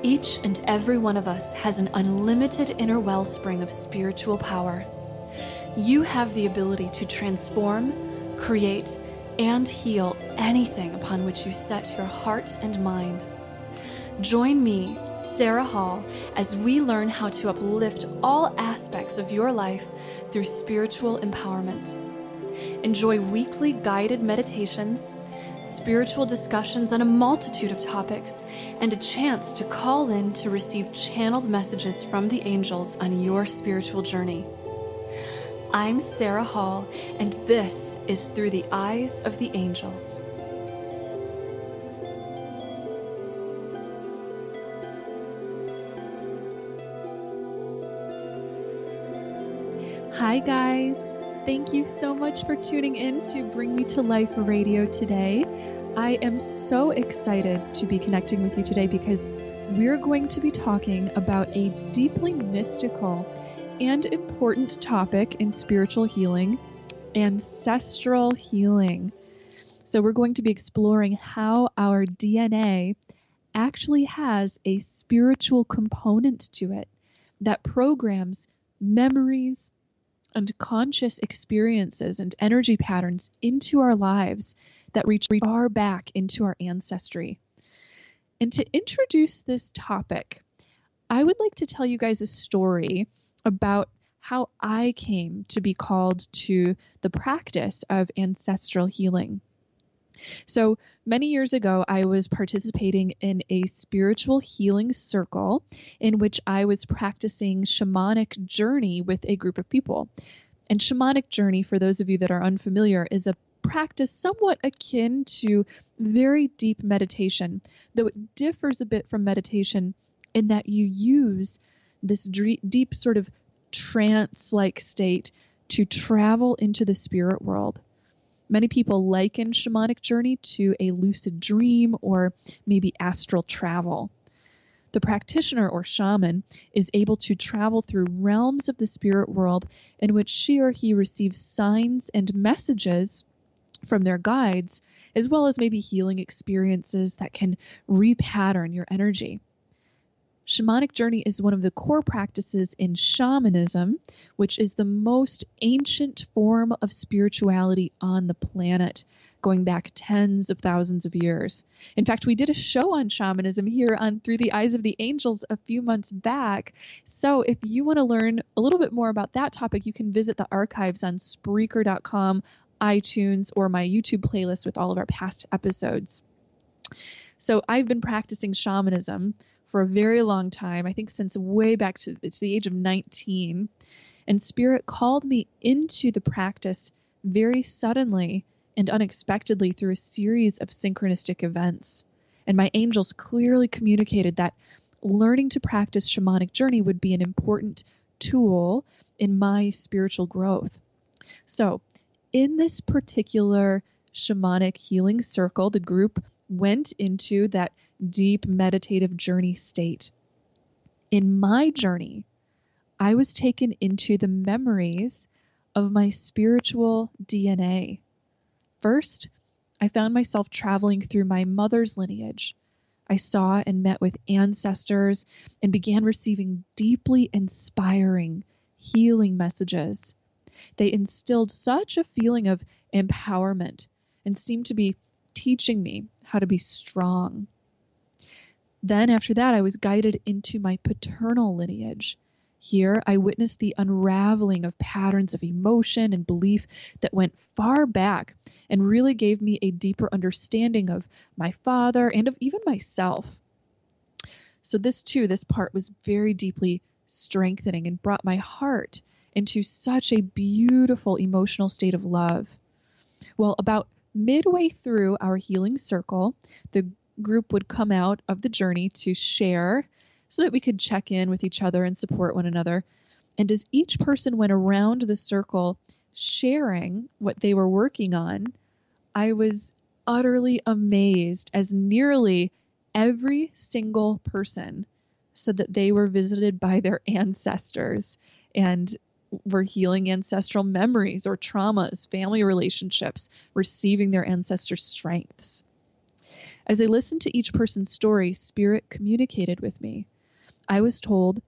Each and every one of us has an unlimited inner wellspring of spiritual power. You have the ability to transform, create, and heal anything upon which you set your heart and mind. Join me, Sarah Hall, as we learn how to uplift all aspects of your life through spiritual empowerment. Enjoy weekly guided meditations, spiritual discussions on a multitude of topics, and a chance to call in to receive channeled messages from the angels on your spiritual journey. I'm Sarah Hall, and this is Through the Eyes of the Angels. Hi guys, thank you so much for tuning in to Bring Me to Life Radio today. I am so excited to be connecting with you today because we're going to be talking about a deeply mystical and important topic in spiritual healing, ancestral healing. So we're going to be exploring how our DNA actually has a spiritual component to it that programs memories and conscious experiences and energy patterns into our lives that reach far back into our ancestry. And to introduce this topic, I would like to tell you guys a story about how I came to be called to the practice of ancestral healing. So many years ago, I was participating in a spiritual healing circle in which I was practicing shamanic journey with a group of people. And shamanic journey, for those of you that are unfamiliar, is a practice somewhat akin to very deep meditation, though it differs a bit from meditation in that you use this deep sort of trance-like state to travel into the spirit world. Many people liken shamanic journey to a lucid dream or maybe astral travel. The practitioner or shaman is able to travel through realms of the spirit world in which she or he receives signs and messages from their guides, as well as maybe healing experiences that can repattern your energy. Shamanic journey is one of the core practices in shamanism, which is the most ancient form of spirituality on the planet, going back tens of thousands of years. In fact, we did a show on shamanism here on Through the Eyes of the Angels a few months back. So if you want to learn a little bit more about that topic, you can visit the archives on Spreaker.com, iTunes, or my YouTube playlist with all of our past episodes. So I've been practicing shamanism for a very long time, I think since way back to the age of 19. And Spirit called me into the practice very suddenly and unexpectedly through a series of synchronistic events. And my angels clearly communicated that learning to practice shamanic journey would be an important tool in my spiritual growth. So in this particular shamanic healing circle, the group went into that deep meditative journey state. In my journey, I was taken into the memories of my spiritual DNA. First, I found myself traveling through my mother's lineage. I saw and met with ancestors and began receiving deeply inspiring, healing messages. They instilled such a feeling of empowerment and seemed to be teaching me how to be strong. Then after that, I was guided into my paternal lineage. Here, I witnessed the unraveling of patterns of emotion and belief that went far back and really gave me a deeper understanding of my father and of even myself. So this part was very deeply strengthening and brought my heart into such a beautiful emotional state of love. Well, about midway through our healing circle, the group would come out of the journey to share so that we could check in with each other and support one another. And as each person went around the circle sharing what they were working on, I was utterly amazed as nearly every single person said that they were visited by their ancestors and were healing ancestral memories or traumas, family relationships, receiving their ancestors' strengths. As I listened to each person's story, Spirit communicated with me. I was told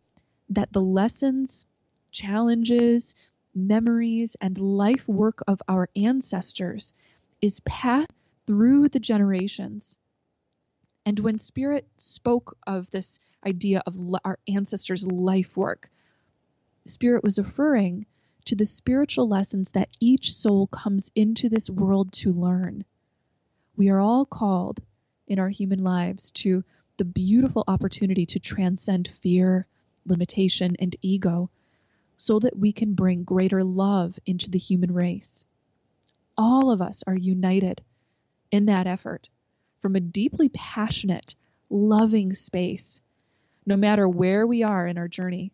that the lessons, challenges, memories, and life work of our ancestors is passed through the generations. And when Spirit spoke of this idea of our ancestors' life work, Spirit was referring to the spiritual lessons that each soul comes into this world to learn. We are all called in our human lives to the beautiful opportunity to transcend fear, limitation, and ego so that we can bring greater love into the human race. All of us are united in that effort from a deeply passionate, loving space, no matter where we are in our journey.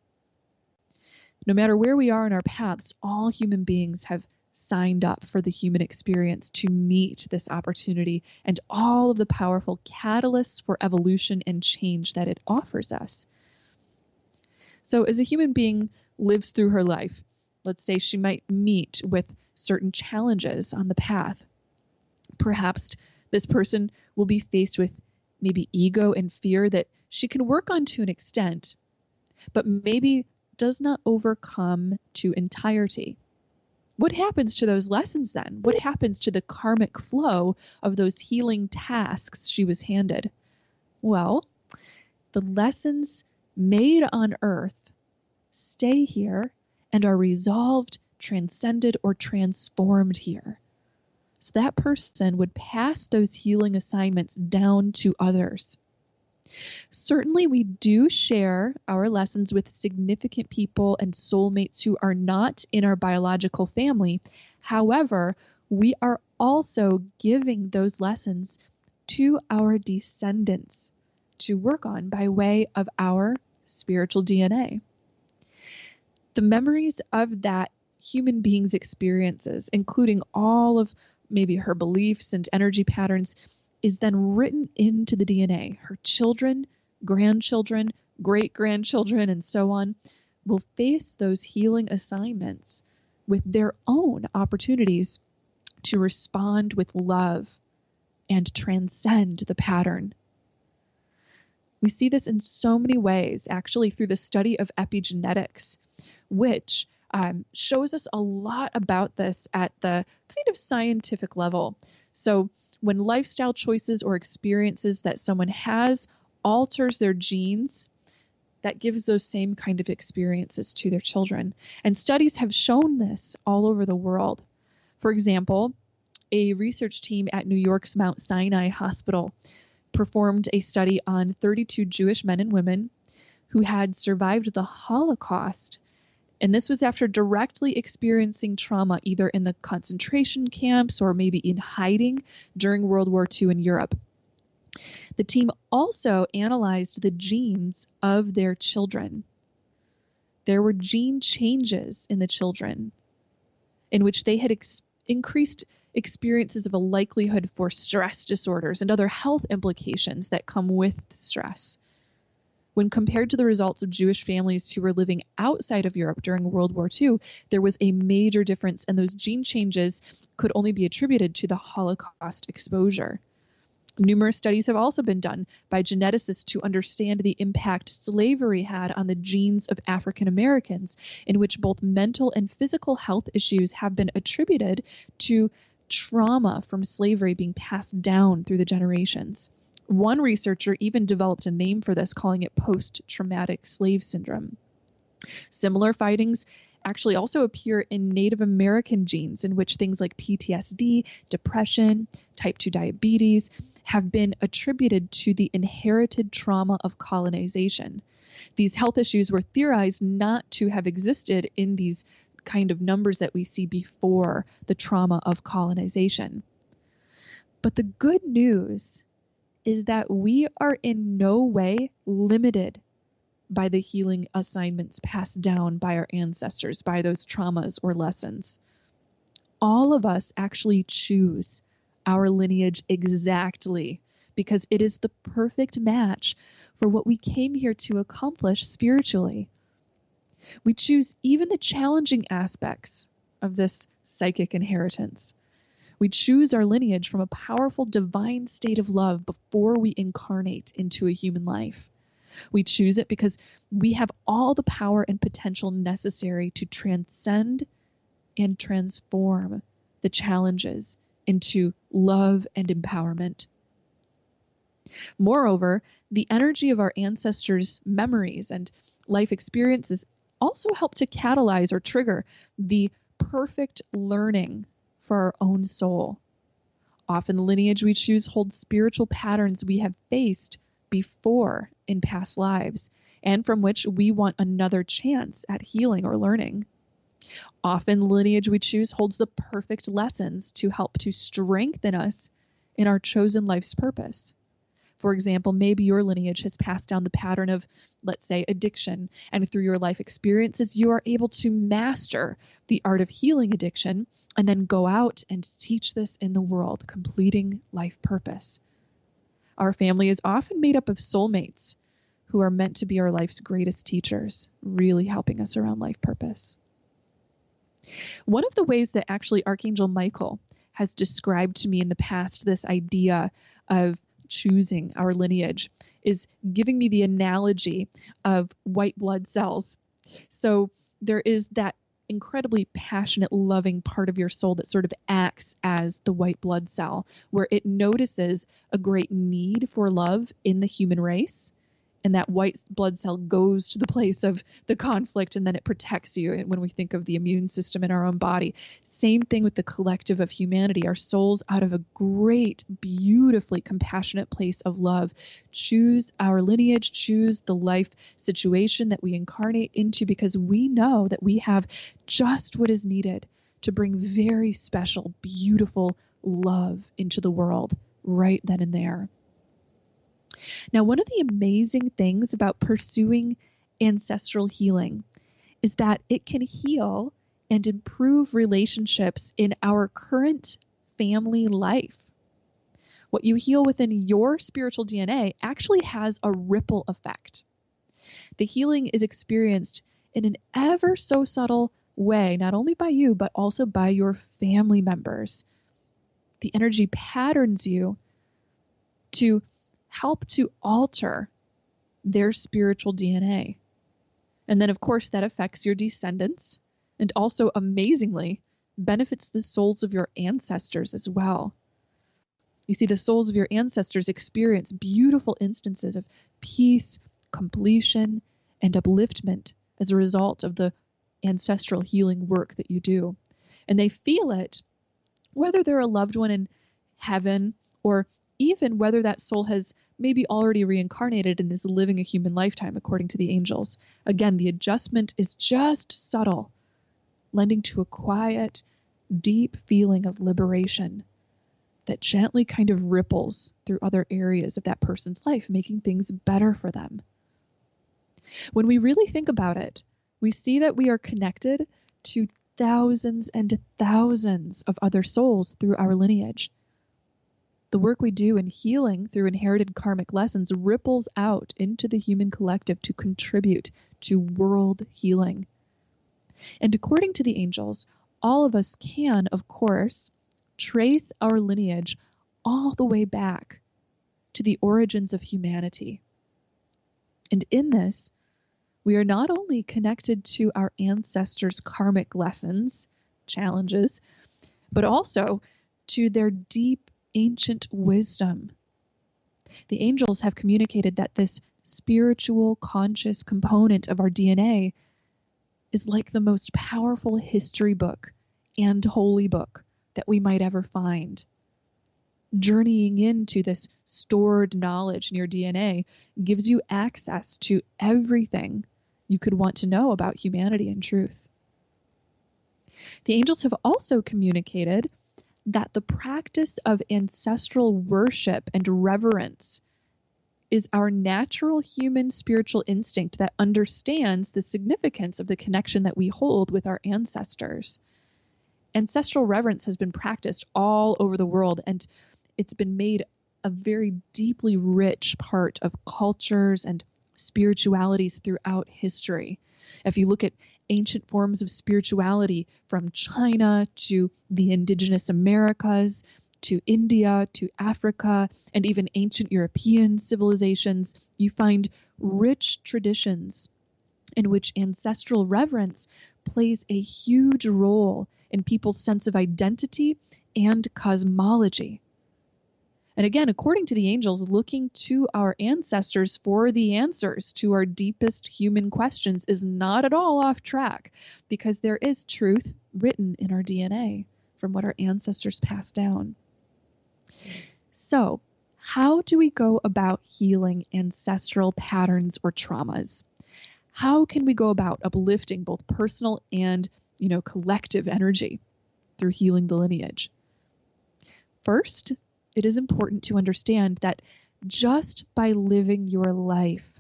No matter where we are in our paths, all human beings have signed up for the human experience to meet this opportunity and all of the powerful catalysts for evolution and change that it offers us. So as a human being lives through her life, let's say she might meet with certain challenges on the path. Perhaps this person will be faced with maybe ego and fear that she can work on to an extent, but maybe does not overcome to entirety. What happens to those lessons then? What happens to the karmic flow of those healing tasks she was handed? Well, the lessons made on earth stay here and are resolved, transcended, or transformed here. So that person would pass those healing assignments down to others. Certainly, we do share our lessons with significant people and soulmates who are not in our biological family. However, we are also giving those lessons to our descendants to work on by way of our spiritual DNA. The memories of that human being's experiences, including all of maybe her beliefs and energy patterns, is then written into the DNA. Her children, grandchildren, great-grandchildren, and so on will face those healing assignments with their own opportunities to respond with love and transcend the pattern. We see this in so many ways, actually, through the study of epigenetics, which shows us a lot about this at the kind of scientific level. So when lifestyle choices or experiences that someone has alters their genes, that gives those same kind of experiences to their children. And studies have shown this all over the world. For example, a research team at New York's Mount Sinai Hospital performed a study on 32 Jewish men and women who had survived the Holocaust. And this was after directly experiencing trauma, either in the concentration camps or maybe in hiding during World War II in Europe. The team also analyzed the genes of their children. There were gene changes in the children in which they had increased experiences of a likelihood for stress disorders and other health implications that come with stress. When compared to the results of Jewish families who were living outside of Europe during World War II, there was a major difference, and those gene changes could only be attributed to the Holocaust exposure. Numerous studies have also been done by geneticists to understand the impact slavery had on the genes of African Americans, in which both mental and physical health issues have been attributed to trauma from slavery being passed down through the generations. One researcher even developed a name for this, calling it post-traumatic slave syndrome. Similar findings actually also appear in Native American genes, in which things like PTSD, depression, type 2 diabetes have been attributed to the inherited trauma of colonization. These health issues were theorized not to have existed in these kind of numbers that we see before the trauma of colonization. But the good news is that we are in no way limited by the healing assignments passed down by our ancestors, by those traumas or lessons. All of us actually choose our lineage exactly because it is the perfect match for what we came here to accomplish spiritually. We choose even the challenging aspects of this psychic inheritance. We choose our lineage from a powerful divine state of love before we incarnate into a human life. We choose it because we have all the power and potential necessary to transcend and transform the challenges into love and empowerment. Moreover, the energy of our ancestors' memories and life experiences also help to catalyze or trigger the perfect learning for our own soul. Often the lineage we choose holds spiritual patterns we have faced before in past lives, and from which we want another chance at healing or learning. Often the lineage we choose holds the perfect lessons to help to strengthen us in our chosen life's purpose. For example, maybe your lineage has passed down the pattern of, let's say, addiction, and through your life experiences, you are able to master the art of healing addiction and then go out and teach this in the world, completing life purpose. Our family is often made up of soulmates who are meant to be our life's greatest teachers, really helping us around life purpose. One of the ways that actually Archangel Michael has described to me in the past this idea of choosing our lineage is giving me the analogy of white blood cells. So there is that incredibly passionate, loving part of your soul that sort of acts as the white blood cell, where it notices a great need for love in the human race. And that white blood cell goes to the place of the conflict, and then it protects you when we think of the immune system in our own body. Same thing with the collective of humanity. Our souls, out of a great, beautifully compassionate place of love, choose our lineage, choose the life situation that we incarnate into, because we know that we have just what is needed to bring very special, beautiful love into the world right then and there. Now, one of the amazing things about pursuing ancestral healing is that it can heal and improve relationships in our current family life. What you heal within your spiritual DNA actually has a ripple effect. The healing is experienced in an ever so subtle way, not only by you, but also by your family members. The energy patterns you to help to alter their spiritual DNA. And then, of course, that affects your descendants and also, amazingly, benefits the souls of your ancestors as well. You see, the souls of your ancestors experience beautiful instances of peace, completion, and upliftment as a result of the ancestral healing work that you do. And they feel it, whether they're a loved one in heaven or even whether that soul has maybe already reincarnated and is living a human lifetime, according to the angels. Again, the adjustment is just subtle, lending to a quiet, deep feeling of liberation that gently kind of ripples through other areas of that person's life, making things better for them. When we really think about it, we see that we are connected to thousands and thousands of other souls through our lineage. The work we do in healing through inherited karmic lessons ripples out into the human collective to contribute to world healing. And according to the angels, all of us can, of course, trace our lineage all the way back to the origins of humanity. And in this, we are not only connected to our ancestors' karmic lessons, challenges, but also to their deep ancient wisdom. The angels have communicated that this spiritual, conscious component of our DNA is like the most powerful history book and holy book that we might ever find. Journeying into this stored knowledge in your DNA gives you access to everything you could want to know about humanity and truth. The angels have also communicated that the practice of ancestral worship and reverence is our natural human spiritual instinct that understands the significance of the connection that we hold with our ancestors. Ancestral reverence has been practiced all over the world, and it's been made a very deeply rich part of cultures and spiritualities throughout history. If you look at ancient forms of spirituality from China to the indigenous Americas to India to Africa and even ancient European civilizations, you find rich traditions in which ancestral reverence plays a huge role in people's sense of identity and cosmology. And again, according to the angels, looking to our ancestors for the answers to our deepest human questions is not at all off track, because there is truth written in our DNA from what our ancestors passed down. So, how do we go about healing ancestral patterns or traumas? How can we go about uplifting both personal and, collective energy through healing the lineage? First, it is important to understand that just by living your life,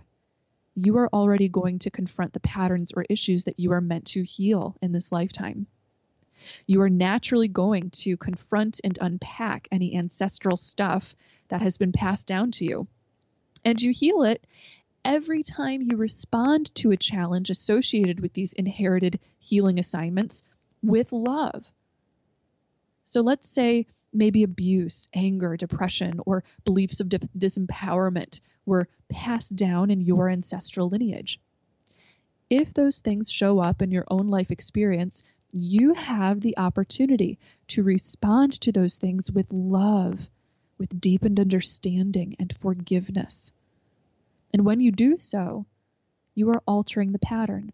you are already going to confront the patterns or issues that you are meant to heal in this lifetime. You are naturally going to confront and unpack any ancestral stuff that has been passed down to you. And you heal it every time you respond to a challenge associated with these inherited healing assignments with love. So let's say maybe abuse, anger, depression, or beliefs of disempowerment were passed down in your ancestral lineage. If those things show up in your own life experience, you have the opportunity to respond to those things with love, with deepened understanding and forgiveness. And when you do so, you are altering the pattern.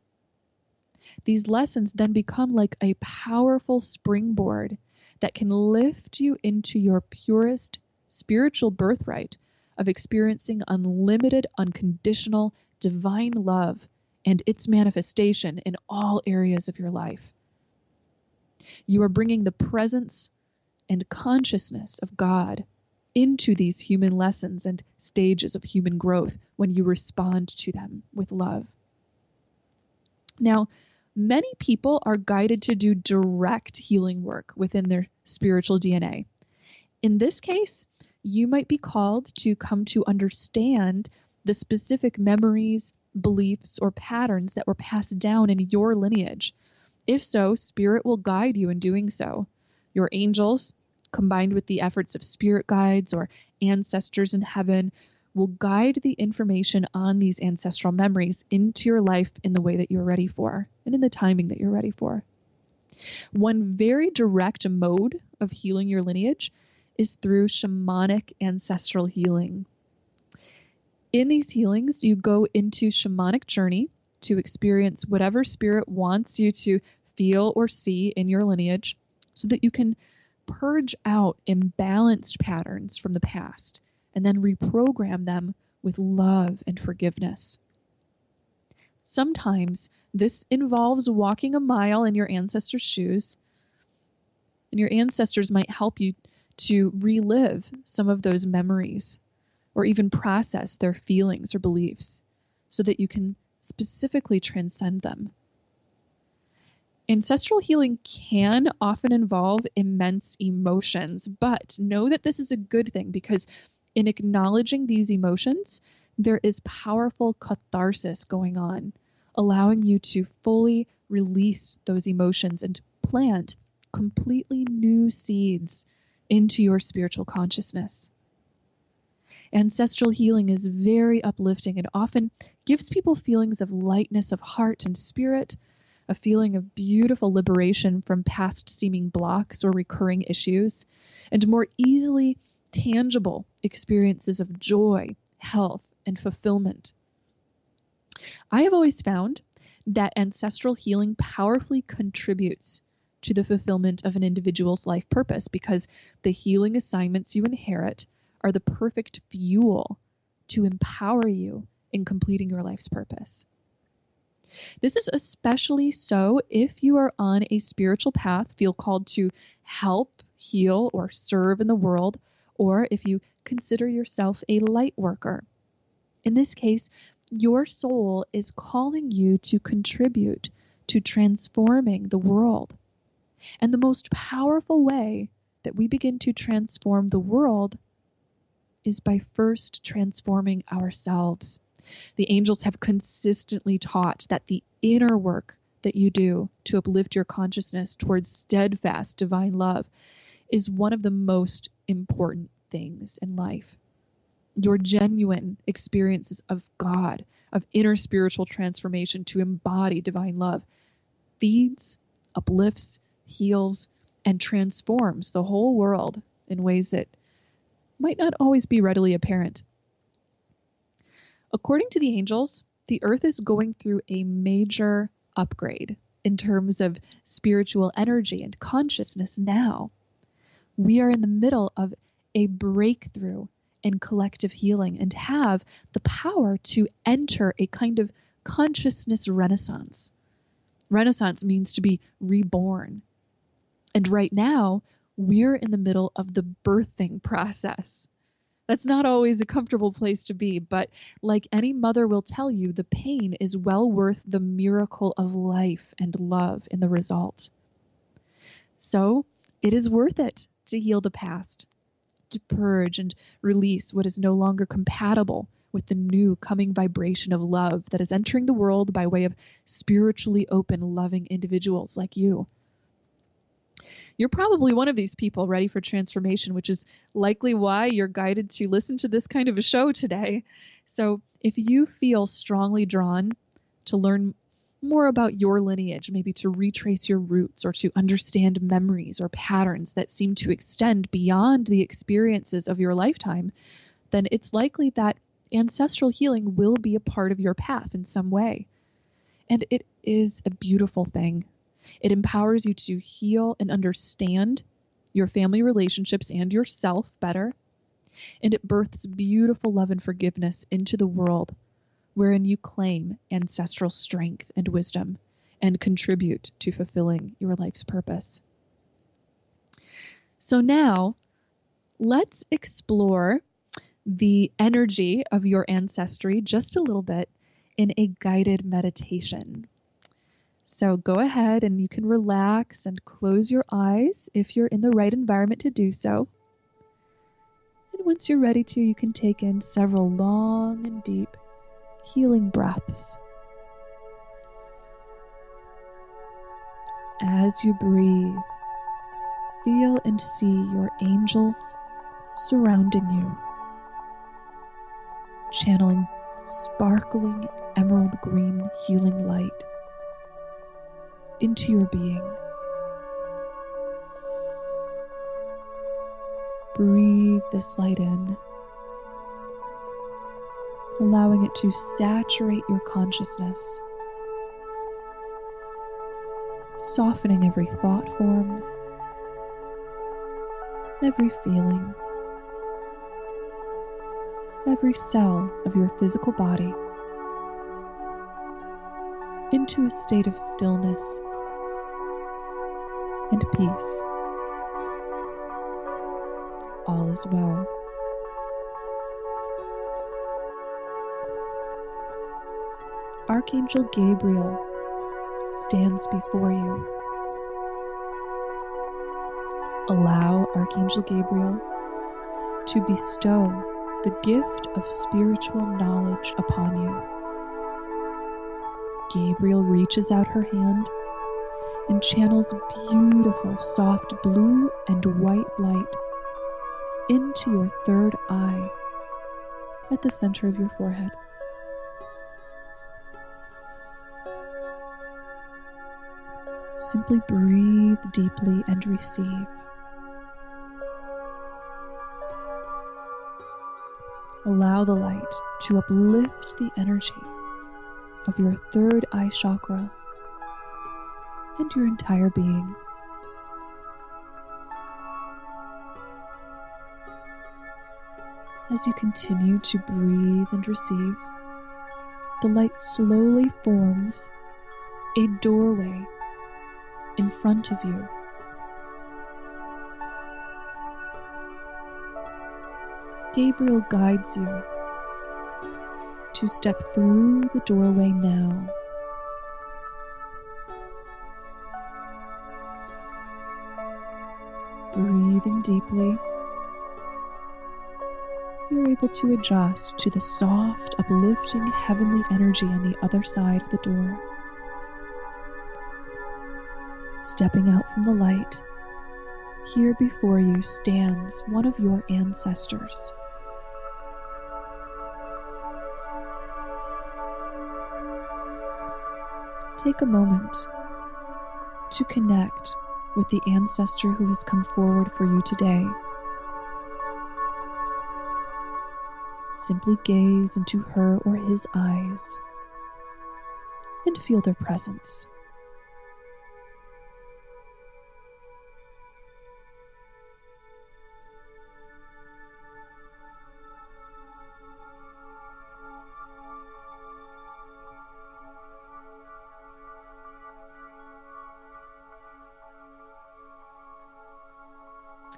These lessons then become like a powerful springboard that can lift you into your purest spiritual birthright of experiencing unlimited, unconditional, divine love and its manifestation in all areas of your life. You are bringing the presence and consciousness of God into these human lessons and stages of human growth when you respond to them with love. Now, many people are guided to do direct healing work within their spiritual DNA. In this case, you might be called to come to understand the specific memories, beliefs, or patterns that were passed down in your lineage. If so, Spirit will guide you in doing so. Your angels, combined with the efforts of spirit guides or ancestors in heaven, will guide the information on these ancestral memories into your life in the way that you're ready for and in the timing that you're ready for. One very direct mode of healing your lineage is through shamanic ancestral healing. In these healings, you go into shamanic journey to experience whatever spirit wants you to feel or see in your lineage so that you can purge out imbalanced patterns from the past and then reprogram them with love and forgiveness. Sometimes this involves walking a mile in your ancestors' shoes, and your ancestors might help you to relive some of those memories or even process their feelings or beliefs so that you can specifically transcend them. Ancestral healing can often involve immense emotions, but know that this is a good thing because in acknowledging these emotions, there is powerful catharsis going on, allowing you to fully release those emotions and plant completely new seeds into your spiritual consciousness. Ancestral healing is very uplifting and often gives people feelings of lightness of heart and spirit, a feeling of beautiful liberation from past seeming blocks or recurring issues, and more easily tangible experiences of joy, health, and fulfillment. I have always found that ancestral healing powerfully contributes to the fulfillment of an individual's life purpose because the healing assignments you inherit are the perfect fuel to empower you in completing your life's purpose. This is especially so if you are on a spiritual path, feel called to help, heal, or serve in the world, or if you consider yourself a light worker. In this case, your soul is calling you to contribute to transforming the world. And the most powerful way that we begin to transform the world is by first transforming ourselves. The angels have consistently taught that the inner work that you do to uplift your consciousness towards steadfast divine love is one of the most important things in life. Your genuine experiences of God, of inner spiritual transformation to embody divine love, feeds, uplifts, heals, and transforms the whole world in ways that might not always be readily apparent. According to the angels, the earth is going through a major upgrade in terms of spiritual energy and consciousness now. We are in the middle of a breakthrough in collective healing and have the power to enter a kind of consciousness renaissance. Renaissance means to be reborn. And right now, we're in the middle of the birthing process. That's not always a comfortable place to be, but like any mother will tell you, the pain is well worth the miracle of life and love in the result. So it is worth it to heal the past, to purge and release what is no longer compatible with the new coming vibration of love that is entering the world by way of spiritually open, loving individuals like you. You're probably one of these people ready for transformation, which is likely why you're guided to listen to this kind of a show today. So if you feel strongly drawn to learn more about your lineage, maybe to retrace your roots or to understand memories or patterns that seem to extend beyond the experiences of your lifetime, then it's likely that ancestral healing will be a part of your path in some way. And it is a beautiful thing. It empowers you to heal and understand your family relationships and yourself better. And it births beautiful love and forgiveness into the world, wherein you claim ancestral strength and wisdom and contribute to fulfilling your life's purpose. So now, let's explore the energy of your ancestry just a little bit in a guided meditation. So go ahead and you can relax and close your eyes if you're in the right environment to do so. And once you're ready to, you can take in several long and deep healing breaths. As you breathe, feel and see your angels surrounding you, channeling sparkling emerald green healing light into your being. Breathe this light in, allowing it to saturate your consciousness, softening every thought form, every feeling, every cell of your physical body into a state of stillness and peace. All is well. Archangel Gabriel stands before you. Allow Archangel Gabriel to bestow the gift of spiritual knowledge upon you. Gabriel reaches out her hand and channels beautiful, soft blue and white light into your third eye at the center of your forehead. Simply breathe deeply and receive. Allow the light to uplift the energy of your third eye chakra and your entire being. As you continue to breathe and receive, the light slowly forms a doorway in front of you. Gabriel guides you to step through the doorway now. Breathing deeply, you're able to adjust to the soft, uplifting, heavenly energy on the other side of the door. Stepping out from the light, here before you stands one of your ancestors. Take a moment to connect with the ancestor who has come forward for you today. Simply gaze into her or his eyes and feel their presence.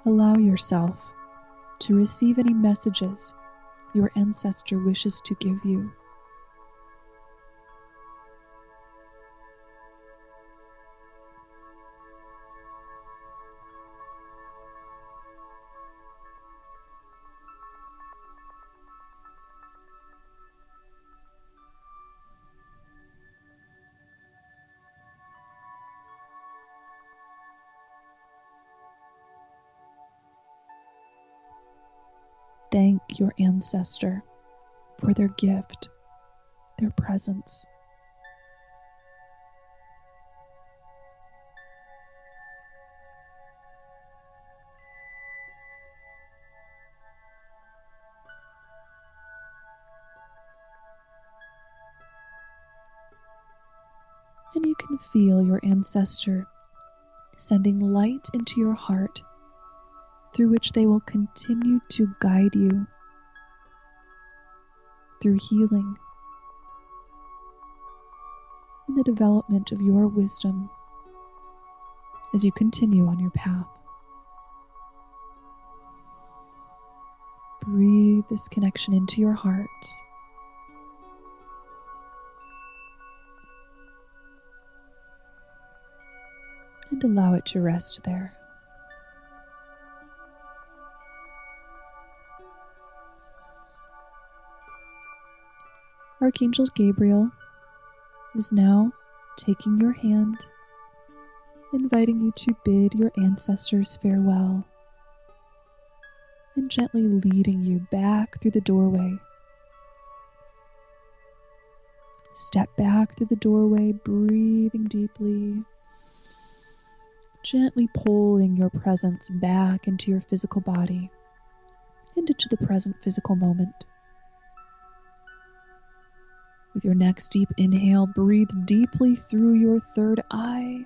Allow yourself to receive any messages your ancestor wishes to give you. Thank your ancestor for their gift, their presence. And you can feel your ancestor sending light into your heart, through which they will continue to guide you through healing and the development of your wisdom as you continue on your path. Breathe this connection into your heart. And allow it to rest there. Archangel Gabriel is now taking your hand, inviting you to bid your ancestors farewell, and gently leading you back through the doorway. Step back through the doorway, breathing deeply, gently pulling your presence back into your physical body and into the present physical moment. With your next deep inhale, breathe deeply through your third eye.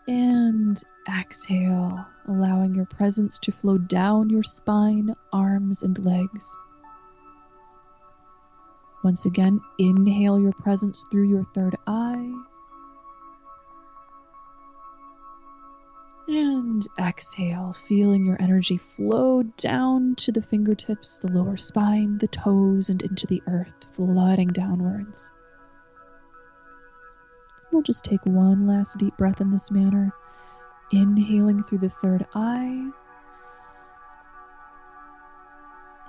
And exhale, allowing your presence to flow down your spine, arms, and legs. Once again, inhale your presence through your third eye. And exhale, feeling your energy flow down to the fingertips, the lower spine, the toes, and into the earth, flooding downwards. We'll just take one last deep breath in this manner, inhaling through the third eye,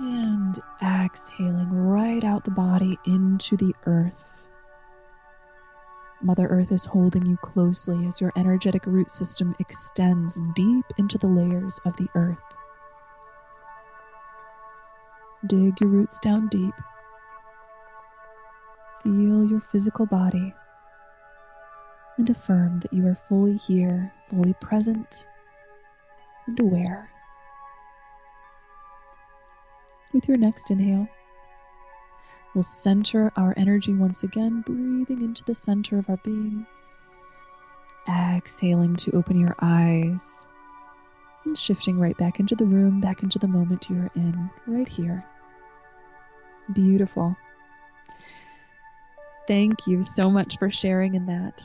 and exhaling right out the body into the earth. Mother Earth is holding you closely as your energetic root system extends deep into the layers of the earth. Dig your roots down deep. Feel your physical body and affirm that you are fully here, fully present, and aware. With your next inhale, we'll center our energy once again, breathing into the center of our being. Exhaling to open your eyes and shifting right back into the room, back into the moment you're in, right here. Beautiful. Thank you so much for sharing in that.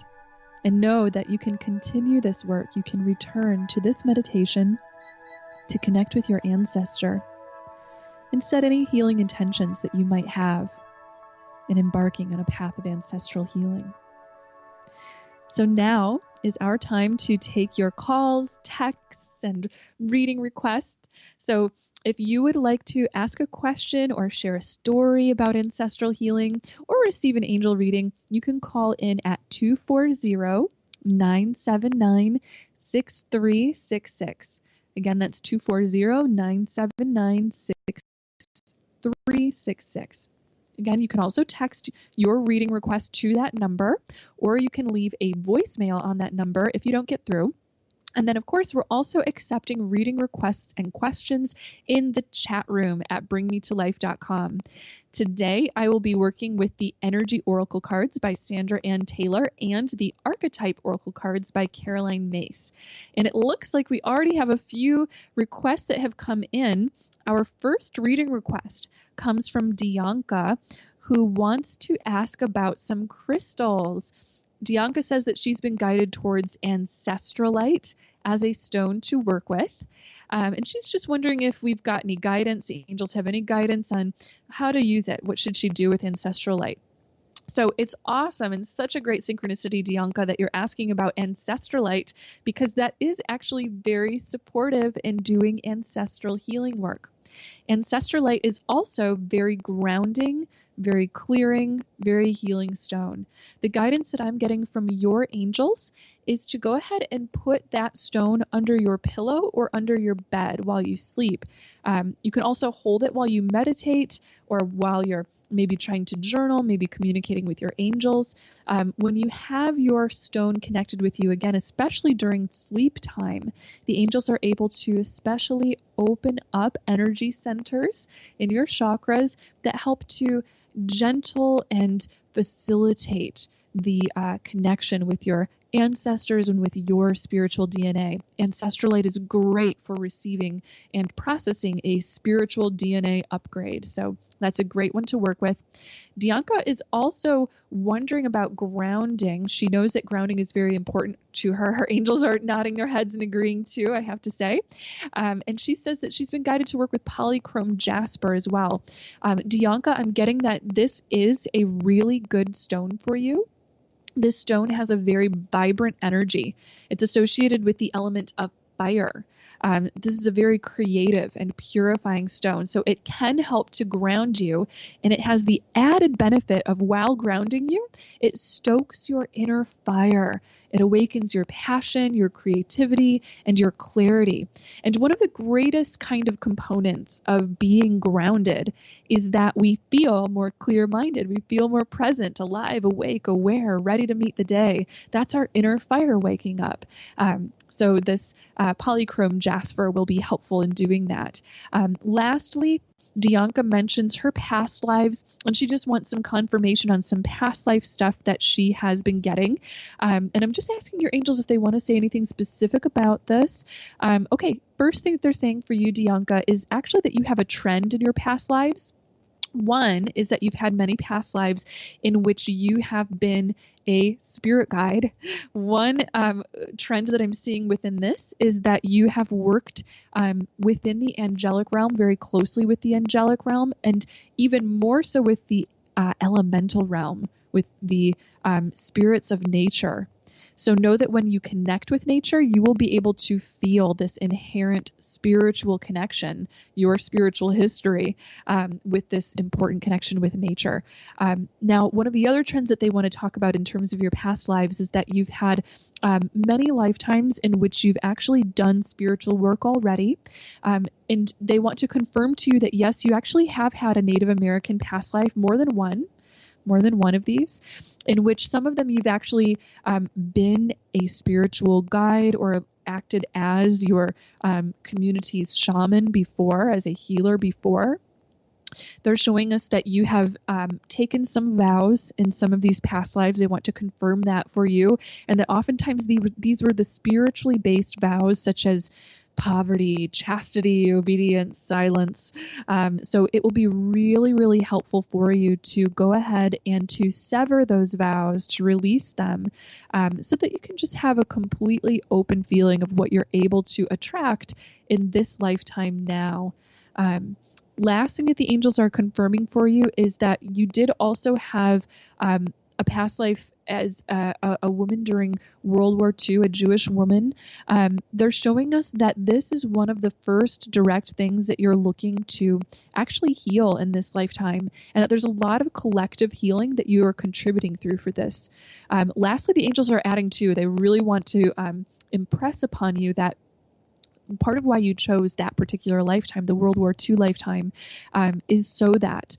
And know that you can continue this work. You can return to this meditation to connect with your ancestor and set any healing intentions that you might have in embarking on a path of ancestral healing. So now is our time to take your calls, texts, and reading requests. So if you would like to ask a question or share a story about ancestral healing or receive an angel reading, you can call in at 240-979-6366. Again, that's 240-979-6366. Again, you can also text your reading request to that number, or you can leave a voicemail on that number if you don't get through. And then, of course, we're also accepting reading requests and questions in the chat room at bringmetolife.com. Today, I will be working with the Energy Oracle cards by Sandra Ann Taylor and the Archetype Oracle cards by Caroline Mace. And it looks like we already have a few requests that have come in. Our first reading request comes from Dianca, who wants to ask about some crystals. Dianca says that she's been guided towards Ancestralite as a stone to work with. And she's just wondering if we've got any guidance, the angels have any guidance on how to use it. What should she do with Ancestralite? So it's awesome and such a great synchronicity, Dianca, that you're asking about Ancestralite, because that is actually very supportive in doing ancestral healing work. Ancestralite is also very grounding, very clearing, very healing stone. The guidance that I'm getting from your angels is to go ahead and put that stone under your pillow or under your bed while you sleep. You can also hold it while you meditate or while you're maybe trying to journal, maybe communicating with your angels. When you have your stone connected with you, again, especially during sleep time, the angels are able to especially open up energy centers in your chakras that help to gentle and facilitate the connection with your ancestors and with your spiritual DNA. Ancestralite is great for receiving and processing a spiritual DNA upgrade. So that's a great one to work with. Dianca is also wondering about grounding. She knows that grounding is very important to her. Her angels are nodding their heads and agreeing too, I have to say. And she says that she's been guided to work with polychrome jasper as well. Dianca, I'm getting that this is a really good stone for you. This stone has a very vibrant energy. It's associated with the element of fire. This is a very creative and purifying stone, so it can help to ground you, and it has the added benefit of, while grounding you, it stokes your inner fire. It awakens your passion, your creativity, and your clarity. And one of the greatest kind of components of being grounded is that we feel more clear-minded. We feel more present, alive, awake, aware, ready to meet the day. That's our inner fire waking up. So this polychrome jasper will be helpful in doing that. Lastly, Dianca mentions her past lives, and she just wants some confirmation on some past life stuff that she has been getting. And I'm just asking your angels if they want to say anything specific about this. Okay, first thing that they're saying for you, Dianca, is actually that you have a trend in your past lives. One is that you've had many past lives in which you have been a spirit guide. One trend that I'm seeing within this is that you have worked within the angelic realm, very closely with the angelic realm, and even more so with the elemental realm, with the spirits of nature. So know that when you connect with nature, you will be able to feel this inherent spiritual connection, your spiritual history, with this important connection with nature. Now, one of the other trends that they want to talk about in terms of your past lives is that you've had many lifetimes in which you've actually done spiritual work already. And they want to confirm to you that, yes, you actually have had a Native American past life, more than one of these, in which some of them you've actually been a spiritual guide or acted as your community's shaman before, as a healer before. They're showing us that you have taken some vows in some of these past lives. They want to confirm that for you, and that oftentimes these were the spiritually based vows, such as poverty, chastity, obedience, silence. So it will be really, really helpful for you to go ahead and to sever those vows, to release them, so that you can just have a completely open feeling of what you're able to attract in this lifetime now. Last thing that the angels are confirming for you is that you did also have a past life as a woman during World War II, a Jewish woman. They're showing us that this is one of the first direct things that you're looking to actually heal in this lifetime, and that there's a lot of collective healing that you are contributing through for this. Lastly, the angels are adding too. They really want to impress upon you that part of why you chose that particular lifetime, the World War II lifetime, is so that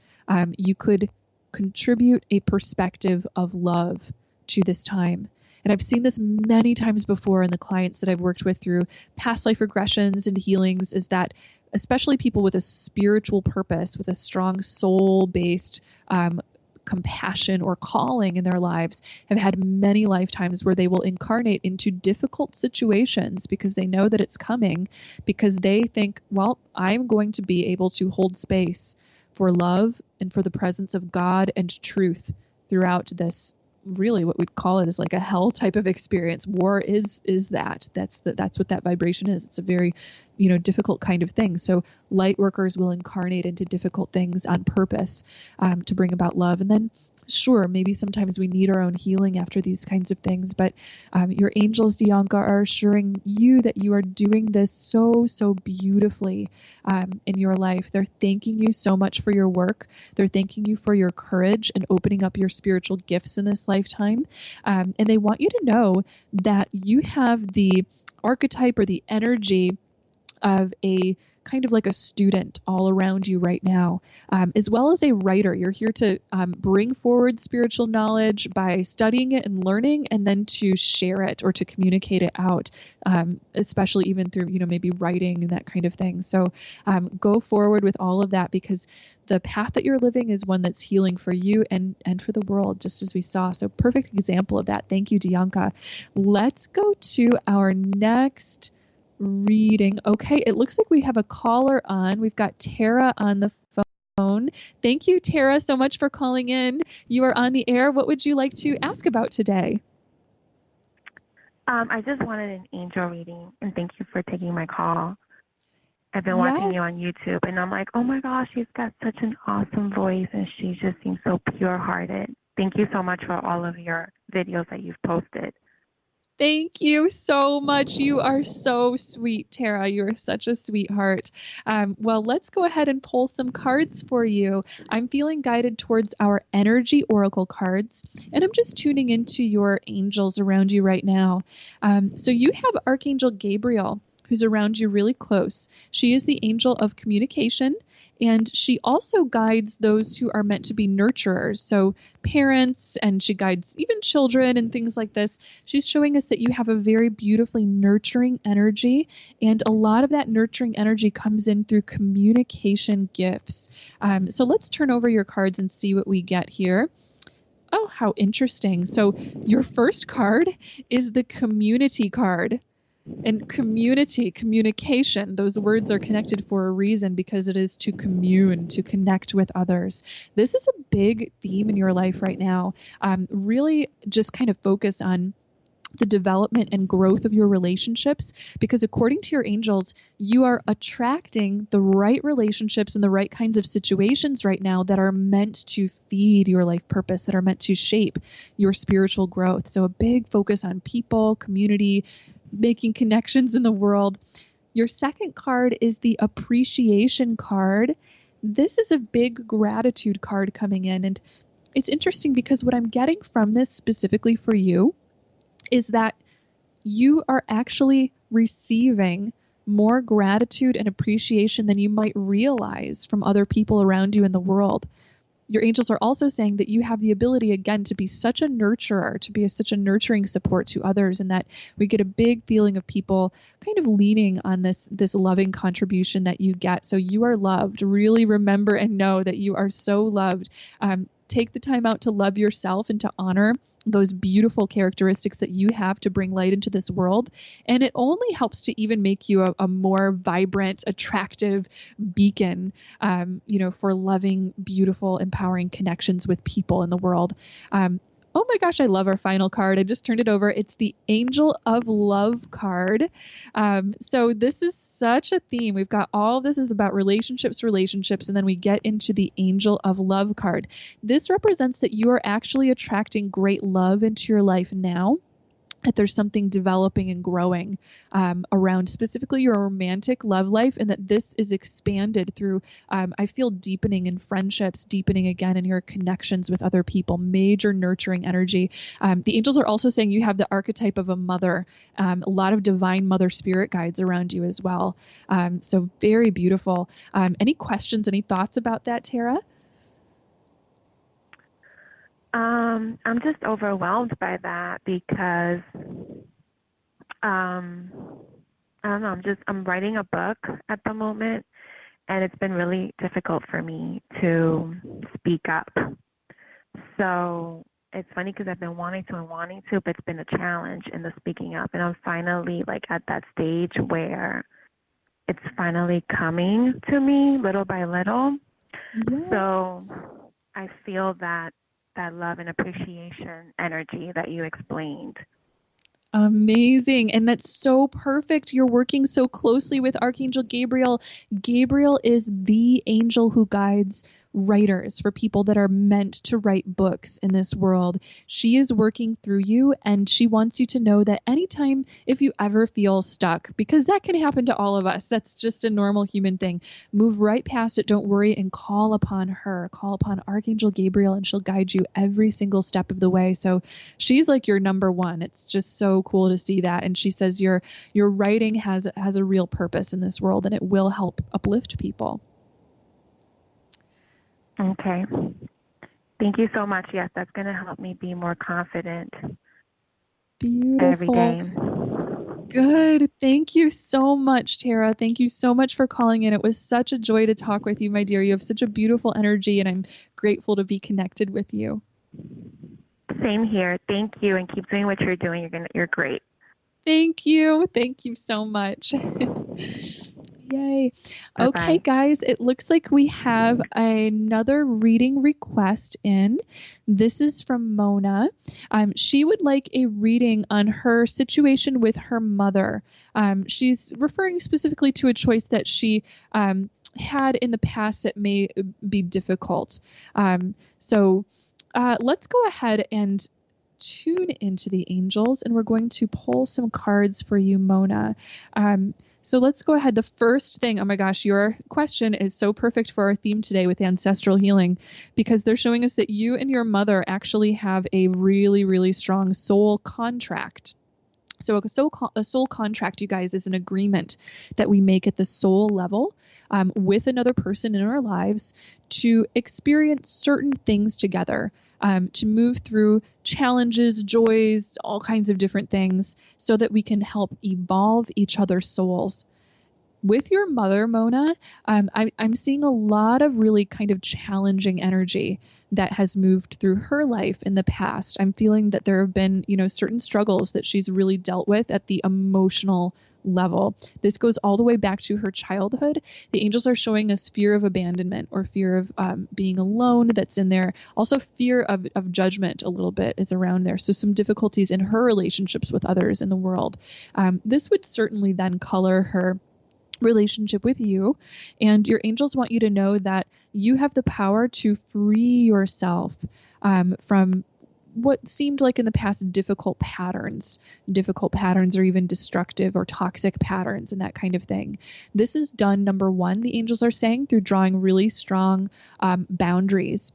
you could contribute a perspective of love to this time. And I've seen this many times before in the clients that I've worked with through past life regressions and healings, is that especially people with a spiritual purpose, with a strong soul-based compassion or calling in their lives, have had many lifetimes where they will incarnate into difficult situations because they know that it's coming, because they think, well, I'm going to be able to hold space for love and for the presence of God and truth throughout this, really what we'd call it is like a hell type of experience. War is that's what that vibration is. It's a very, difficult kind of thing. So light workers will incarnate into difficult things on purpose to bring about love. And then sure, maybe sometimes we need our own healing after these kinds of things, but your angels, Dianca, are assuring you that you are doing this so beautifully in your life. They're thanking you so much for your work. They're thanking you for your courage and opening up your spiritual gifts in this lifetime. And they want you to know that you have the archetype or the energy of a kind of like a student all around you right now, as well as a writer. You're here to bring forward spiritual knowledge by studying it and learning, and then to share it or to communicate it out, especially even through, maybe writing and that kind of thing. So go forward with all of that, because the path that you're living is one that's healing for you and for the world, just as we saw. So perfect example of that. Thank you, Dianca. Let's go to our next reading. Okay, it looks like we have a caller on. We've got Tara on the phone. Thank you, Tara, so much for calling in. You are on the air. What would you like to ask about today? I just wanted an angel reading, and thank you for taking my call. I've been watching you on YouTube, and I'm like, oh my gosh, she's got such an awesome voice, and she just seems so pure-hearted. Thank you so much for all of your videos that you've posted. Thank you so much. You are so sweet, Tara. You are such a sweetheart. Well, let's go ahead and pull some cards for you. I'm feeling guided towards our energy oracle cards, and I'm just tuning into your angels around you right now. So you have Archangel Gabriel, who's around you really close. She is the angel of communication, and she also guides those who are meant to be nurturers, so parents, and she guides even children and things like this. She's showing us that you have a very beautifully nurturing energy, and a lot of that nurturing energy comes in through communication gifts. So let's turn over your cards and see what we get here. Oh, how interesting. So your first card is the community card. And community, communication, those words are connected for a reason, because it is to commune, to connect with others. This is a big theme in your life right now. Really just kind of focus on the development and growth of your relationships, because according to your angels, you are attracting the right relationships and the right kinds of situations right now that are meant to feed your life purpose, that are meant to shape your spiritual growth. So a big focus on people, community, making connections in the world. Your second card is the appreciation card. This is a big gratitude card coming in. And it's interesting because what I'm getting from this specifically for you is that you are actually receiving more gratitude and appreciation than you might realize from other people around you in the world. Your angels are also saying that you have the ability, again, to be such a nurturer, to be such a nurturing support to others, and that we get a big feeling of people kind of leaning on this loving contribution that you get. So you are loved. Really remember and know that you are so loved. Take the time out to love yourself and to honor those beautiful characteristics that you have to bring light into this world. And it only helps to even make you a more vibrant, attractive beacon, for loving, beautiful, empowering connections with people in the world. Oh my gosh, I love our final card. I just turned it over. It's the Angel of Love card. So this is such a theme. We've got all this is about relationships, and then we get into the Angel of Love card. This represents that you are actually attracting great love into your life now, that there's something developing and growing around specifically your romantic love life, and that this is expanded through, I feel, deepening in friendships, deepening again in your connections with other people, major nurturing energy. The angels are also saying you have the archetype of a mother, a lot of divine mother spirit guides around you as well. So very beautiful. Any questions, any thoughts about that, Tara? I'm just overwhelmed by that because, I don't know, I'm writing a book at the moment, and it's been really difficult for me to speak up. So it's funny because I've been wanting to, but it's been a challenge in the speaking up. And I'm finally like at that stage where it's finally coming to me little by little. Yes. So I feel that love and appreciation energy that you explained. Amazing. And that's so perfect. You're working so closely with Archangel Gabriel. Gabriel is the angel who guides writers, for people that are meant to write books in this world. She is working through you, and she wants you to know that anytime, if you ever feel stuck, because that can happen to all of us, that's just a normal human thing, move right past it, don't worry, and call upon her, call upon Archangel Gabriel, and she'll guide you every single step of the way. So she's like your number one. It's just so cool to see that. And she says your writing has a real purpose in this world, and it will help uplift people. Okay. Thank you so much. Yes, that's going to help me be more confident. Beautiful. Every day. Good. Thank you so much, Tara. Thank you so much for calling in. It was such a joy to talk with you, my dear. You have such a beautiful energy, and I'm grateful to be connected with you. Same here. Thank you, and keep doing what you're doing. You're great. Thank you. Thank you so much. Yay. Bye-bye. Okay, guys, it looks like we have another reading request in. This is from Mona. She would like a reading on her situation with her mother. She's referring specifically to a choice that she had in the past that may be difficult. So let's go ahead and tune into the angels, and we're going to pull some cards for you, Mona. So let's go ahead. The first thing, oh my gosh, your question is so perfect for our theme today with ancestral healing, because they're showing us that you and your mother actually have a really, really strong soul contract. So a soul contract, you guys, is an agreement that we make at the soul level with another person in our lives to experience certain things together. To move through challenges, joys, all kinds of different things, so that we can help evolve each other's souls. With your mother, Mona, I'm seeing a lot of really kind of challenging energy that has moved through her life in the past. I'm feeling that there have been, certain struggles that she's really dealt with at the emotional level. This goes all the way back to her childhood. The angels are showing us fear of abandonment, or fear of being alone that's in there. Also fear of judgment a little bit is around there. So some difficulties in her relationships with others in the world. This would certainly then color her relationship with you, and your angels want you to know that you have the power to free yourself from what seemed like in the past difficult patterns or even destructive or toxic patterns and that kind of thing. This is done, number one, the angels are saying, through drawing really strong boundaries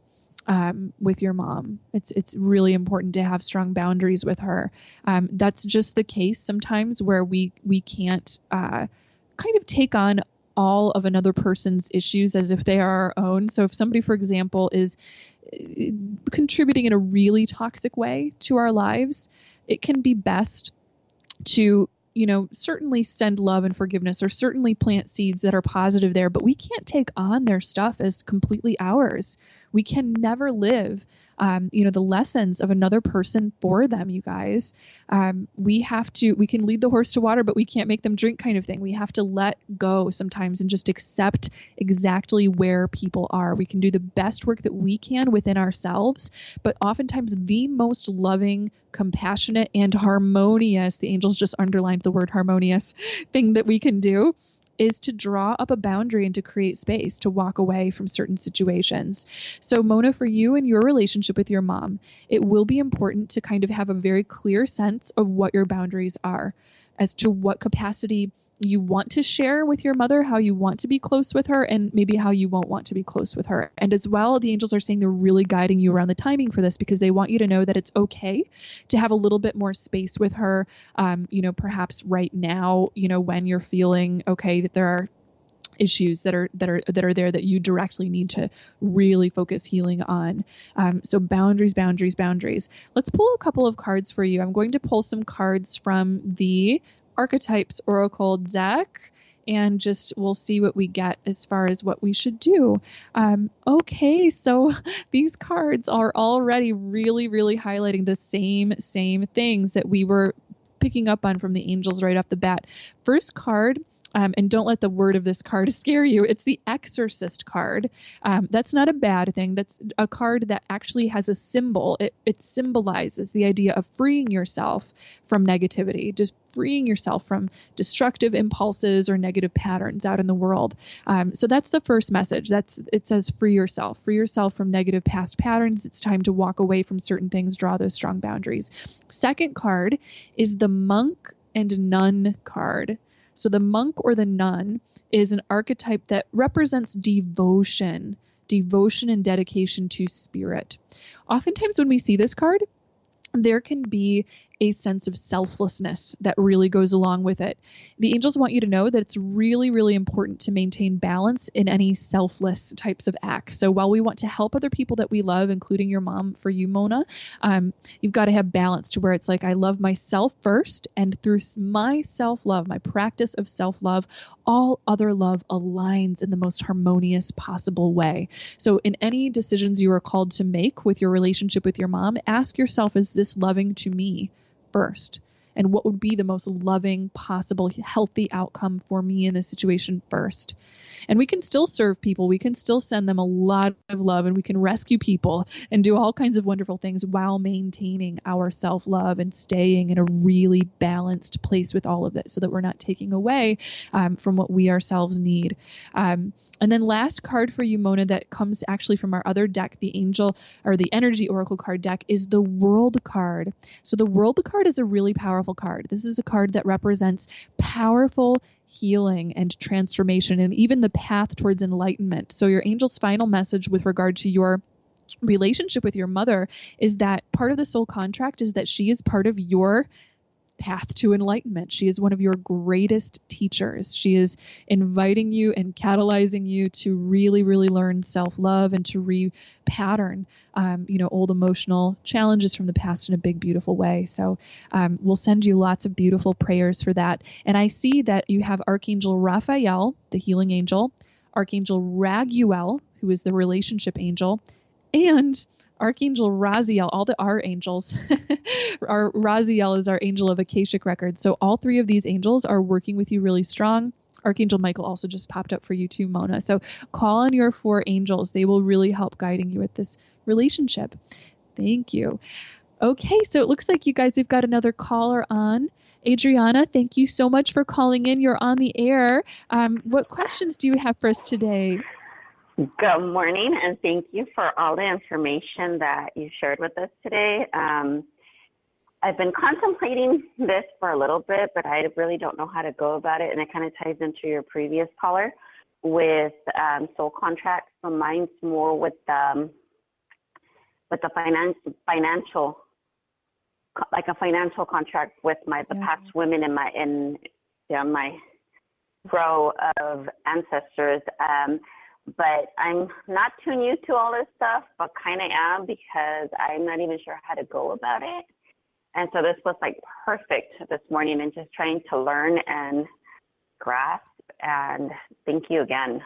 with your mom. It's really important to have strong boundaries with her. That's just the case sometimes where we can't kind of take on all of another person's issues as if they are our own. So if somebody, for example, is contributing in a really toxic way to our lives, it can be best to, certainly send love and forgiveness, or certainly plant seeds that are positive there, but we can't take on their stuff as completely ours. We can never live, the lessons of another person for them, you guys. We can lead the horse to water, but we can't make them drink, kind of thing. We have to let go sometimes and just accept exactly where people are. We can do the best work that we can within ourselves, but oftentimes the most loving, compassionate, and harmonious, the angels just underlined the word harmonious, thing that we can do is to draw up a boundary and to create space to walk away from certain situations. So Mona, for you and your relationship with your mom, it will be important to kind of have a very clear sense of what your boundaries are, as to what capacity you want to share with your mother, how you want to be close with her, and maybe how you won't want to be close with her. And as well, the angels are saying they're really guiding you around the timing for this, because they want you to know that it's okay to have a little bit more space with her, perhaps right now, when you're feeling okay, that there are issues that are there that you directly need to really focus healing on. So boundaries. Let's pull a couple of cards for you. I'm going to pull some cards from the Archetypes Oracle deck, and we'll see what we get as far as what we should do. Okay, so these cards are already really, really highlighting the same things that we were picking up on from the angels right off the bat. First card, and don't let the word of this card scare you, it's the Exorcist card. That's not a bad thing. That's a card that actually has a symbol. It symbolizes the idea of freeing yourself from negativity, just freeing yourself from destructive impulses or negative patterns out in the world. So that's the first message. It says free yourself from negative past patterns. It's time to walk away from certain things, draw those strong boundaries. Second card is the Monk and Nun card. So the monk or the nun is an archetype that represents devotion and dedication to spirit. Oftentimes when we see this card, there can be a sense of selflessness that really goes along with it. The angels want you to know that it's really, really important to maintain balance in any selfless types of acts. So while we want to help other people that we love, including your mom, for you, Mona, you've got to have balance to where it's like, I love myself first, and through my self-love, my practice of self-love, all other love aligns in the most harmonious possible way. So in any decisions you are called to make with your relationship with your mom, ask yourself, is this loving to me first? And what would be the most loving, possible, healthy outcome for me in this situation first? And we can still serve people. We can still send them a lot of love, and we can rescue people and do all kinds of wonderful things while maintaining our self-love and staying in a really balanced place with all of it, so that we're not taking away from what we ourselves need. And then last card for you, Mona, that comes actually from our other deck, the Angel or the Energy Oracle card deck, is the World card. So the World card is a really powerful card. This is a card that represents powerful healing and transformation, and even the path towards enlightenment. So your angel's final message with regard to your relationship with your mother is that part of the soul contract is that she is part of your path to enlightenment. She is one of your greatest teachers. She is inviting you and catalyzing you to really, really learn self-love and to repattern, old emotional challenges from the past in a big, beautiful way. So we'll send you lots of beautiful prayers for that. And I see that you have Archangel Raphael, the healing angel, Archangel Raguel, who is the relationship angel, and Archangel Raziel, all the R angels. Our Raziel is our angel of Akashic records. So all three of these angels are working with you really strong. Archangel Michael also just popped up for you too, Mona. So call on your four angels. They will really help guiding you with this relationship. Thank you. Okay, so it looks like you guys, we've got another caller on. Adriana, thank you so much for calling in. You're on the air. What questions do you have for us today? Good morning, and thank you for all the information that you shared with us today. I've been contemplating this for a little bit, but I really don't know how to go about it, and it kind of ties into your previous caller with soul contracts. So mine's more with the financial, like a financial contract with the past women in my row of ancestors. But I'm not too new to all this stuff, but kind of am, because I'm not even sure how to go about it. And so this was like perfect this morning, and just trying to learn and grasp. And thank you again.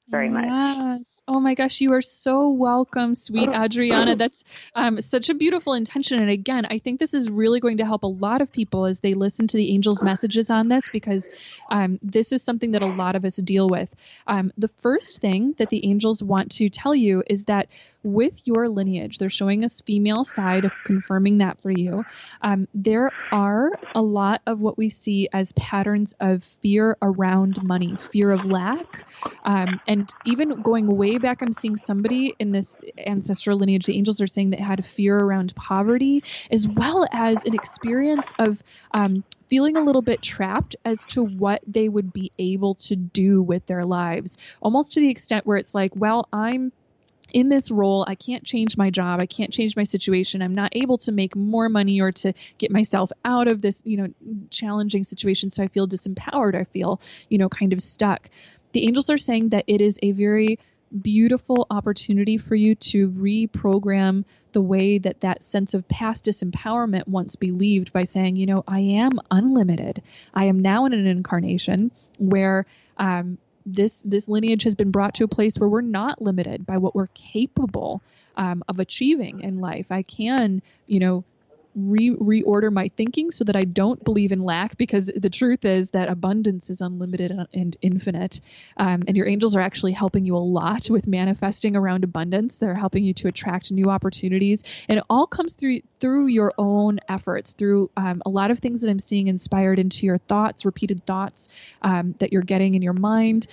very much. Yes. Oh my gosh, you are so welcome, sweet Adriana. That's such a beautiful intention. And again, I think this is really going to help a lot of people as they listen to the angels' messages on this, because this is something that a lot of us deal with. The first thing that the angels want to tell you is that with your lineage, they're showing us female side of confirming that for you. There are a lot of what we see as patterns of fear around money, fear of lack. And even going way back, I'm seeing somebody in this ancestral lineage, the angels are saying, that had fear around poverty, as well as an experience of feeling a little bit trapped as to what they would be able to do with their lives, almost to the extent where it's like, well, I'm in this role, I can't change my job, I can't change my situation, I'm not able to make more money or to get myself out of this, challenging situation. So I feel disempowered, I feel, kind of stuck. The angels are saying that it is a very beautiful opportunity for you to reprogram the way that sense of past disempowerment once believed, by saying, I am unlimited. I am now in an incarnation where this lineage has been brought to a place where we're not limited by what we're capable of achieving in life. I can, reorder my thinking so that I don't believe in lack, because the truth is that abundance is unlimited and infinite. And your angels are actually helping you a lot with manifesting around abundance. They're helping you to attract new opportunities, and it all comes through your own efforts, through a lot of things that I'm seeing inspired into your thoughts, repeated thoughts that you're getting in your mind,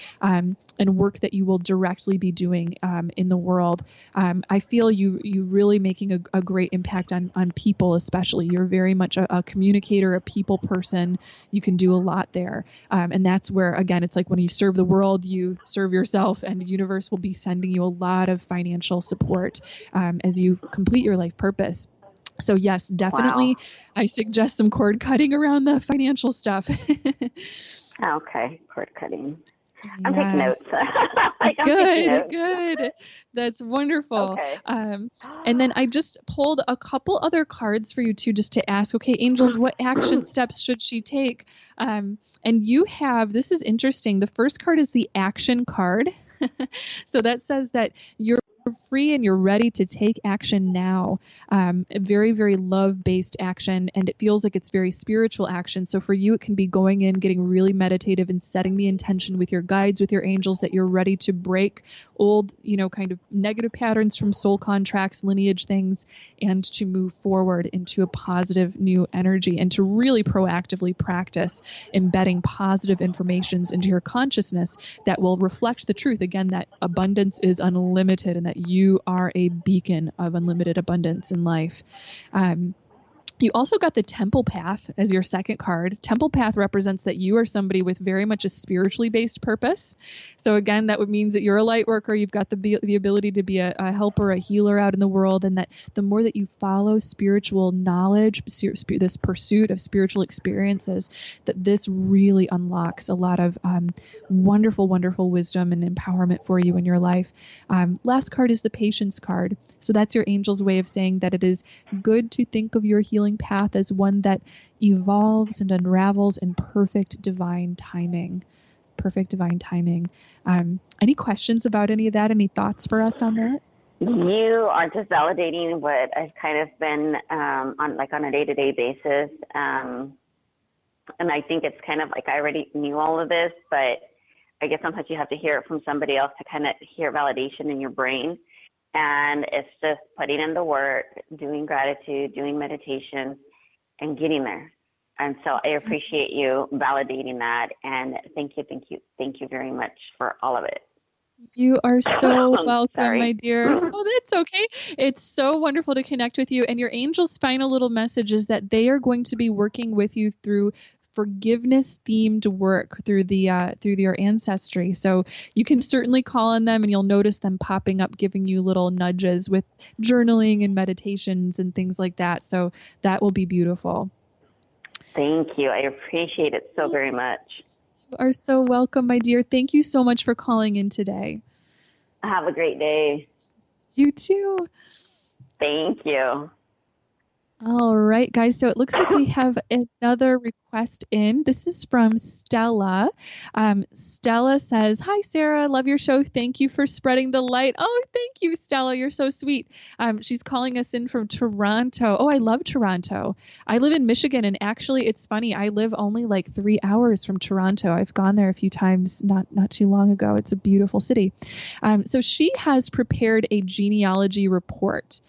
and work that you will directly be doing in the world. I feel you really making a great impact on people, especially. You're very much a communicator, a people person. You can do a lot there. And that's where, again, it's like when you serve the world, you serve yourself, and the universe will be sending you a lot of financial support as you complete your life purpose. So yes, definitely. Wow. I suggest some cord cutting around the financial stuff. Okay, cord cutting. I'm taking notes. Good. That's wonderful. Okay. And then I just pulled a couple other cards for you too, just to ask, okay, angels, what action steps should she take? And you have, this is interesting. The first card is the action card. So that says that you're free and you're ready to take action now. A very, very love-based action, and it feels like it's very spiritual action. So for you, it can be going in, getting really meditative, and setting the intention with your guides, with your angels, that you're ready to break old, kind of negative patterns from soul contracts, lineage things, and to move forward into a positive new energy, and to really proactively practice embedding positive informations into your consciousness that will reflect the truth, again, that abundance is unlimited and that you are a beacon of unlimited abundance in life. You also got the Temple Path as your second card. Temple Path represents that you are somebody with very much a spiritually based purpose. So again, that would mean that you're a light worker. You've got the ability to be a helper, a healer out in the world, and that the more that you follow spiritual knowledge, this pursuit of spiritual experiences, that this really unlocks a lot of wonderful, wonderful wisdom and empowerment for you in your life. Last card is the Patience card. So that's your angel's way of saying that it is good to think of your healing path as one that evolves and unravels in perfect divine timing. Any questions about any of that? Any thoughts for us on that? You are just validating what I've kind of been on a day-to-day basis. And I think it's kind of like I already knew all of this, but I guess sometimes you have to hear it from somebody else to kind of hear validation in your brain. And it's just putting in the work, doing gratitude, doing meditation, and getting there. And so I appreciate you validating that. And thank you very much for all of it. You are so welcome, my dear. Oh, that's okay. It's so wonderful to connect with you. And your angel's final little message is that they are going to be working with you through forgiveness themed work through your ancestry. So you can certainly call on them, and you'll notice them popping up, giving you little nudges with journaling and meditations and things like that. So that will be beautiful. Thank you. I appreciate it so very much. You are so welcome, my dear. Thank you so much for calling in today. Have a great day. You too. Thank you. All right, guys. So it looks like we have another request in. This is from Stella. Stella says, "Hi, Sarah. Love your show. Thank you for spreading the light." Oh, thank you, Stella. You're so sweet. She's calling us in from Toronto. Oh, I love Toronto. I live in Michigan, and actually, it's funny. I live only like 3 hours from Toronto. I've gone there a few times not too long ago. It's a beautiful city. So she has prepared a genealogy report.